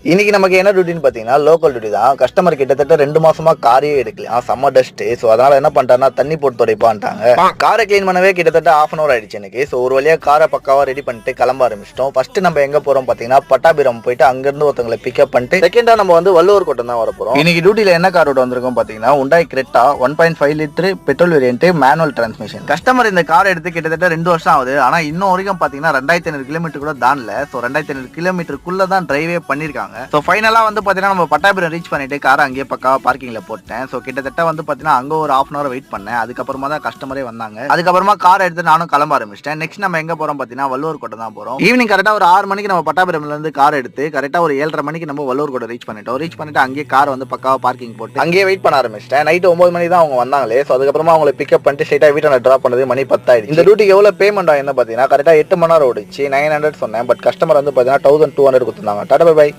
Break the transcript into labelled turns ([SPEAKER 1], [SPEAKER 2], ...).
[SPEAKER 1] இன்னைக்கு நமக்கு என்ன டியூட்டின்னு பார்த்தீங்கன்னா லோக்கல் டியூட்டி தான். கஸ்டமர் கிட்டத்தட்ட 2 மாசமா காரையே எடுக்கல. செம்ம டஸ்ட். ஸோ அதனால என்ன பண்ணிட்டாருன்னா தண்ணி போட்டு துடைப்பான்ட்டாங்க. காரை கிளீன் பண்ணவே கிட்டத்தட்ட 1/2 hour ஆயிடுச்சு எனக்கு. ஸோ ஒரு வழியா காரை பக்காவா ரெடி பண்ணிட்டு கிளம்ப ஆரம்பிச்சிட்டோம். ஃபர்ஸ்ட் நம்ம எங்க போறோம் பார்த்தீங்கன்னா பட்டாபிரம் போயிட்டு அங்கிருந்து ஒருத்தவங்களை பிக்கப் பண்ணிட்டு செகண்டா நம்ம வந்து வள்ளுவர் கோட்டம் தான் வரப்போறோம். இன்னைக்கு டியூட்டில என்ன கார் ஓட வந்திருக்கோம் பார்த்தீங்கன்னா Hyundai Creta 1.5 litre petrol variant manual transmission. Customer இந்த கார் எடுத்து கிட்டத்தட்ட 2 வருஷம் ஆகுது. ஆனா இன்னும் வரைக்கும் பார்த்தீங்கன்னா 2500 கிலோமீட்டர் கூட தாண்டல. ஸோ 2500 கிலோமீட்டருக்குள்ள தான் டிரைவே பண்ணிருக்காங்க. ஸோ ஃபைனலா வந்து பாத்தீங்கன்னா நம்ம பட்டாபிரம் ரீச் பண்ணிட்டு காரை அங்கேயே பக்காவா பார்க்கிங்ல போட்டேன். ஸோ கிட்டத்தட்ட வந்து பாத்தீங்கன்னா அங்க ஒரு 1/2 hour வெயிட் பண்ணேன். அதுக்கப்புறமா தான் கஸ்டமரே வந்தாங்க. அதுக்கப்புறமா கார் எடுத்து நானும் கிளம்ப ஆரம்பிச்சிட்டேன். நெக்ஸ்ட் நம்ம எங்க போறோம் பாத்தீங்கன்னா வள்ளுவர் கோட்டை தான் போறோம். ஈவினிங் கரெக்டா ஒரு 6 மணிக்கு நம்ம பட்டாபிரம்ல இருந்து கார் எடுத்து கரெக்டா ஒரு 7:30 மணிக்கு நம்ம வள்ளுவர் கோட்டை ரீச் பண்ணிட்டு அங்கேயே கார் வந்து பக்காவா பார்க்கிங் போட்டு அங்கேயே வெயிட் பண்ண ஆரம்பிச்சிட்டேன். நைட் 9 மணி தான் அவங்க வந்தாங்களே. ஸோ அதுக்கப்புறமா அவங்களை பிக்கப் பண்ணிட்டு ஸ்ட்ரைட்டா வீட்டை டிராப் பண்ணது மணி 10 ஆயிடுச்சு. இந்த டியூட்டிக்கு எவ்வளவு பேமெண்ட் ஆகுதுன்னு பாத்தீங்கன்னா கரெக்டா 8 மணி நேரம் ஓடிச்சு. 900 சொன்னேன். பட் கஸ்டமர் வந்து பாத்தீங்கன்னா 1200 கொடுத்துருந்தாங்க. Tata bye by.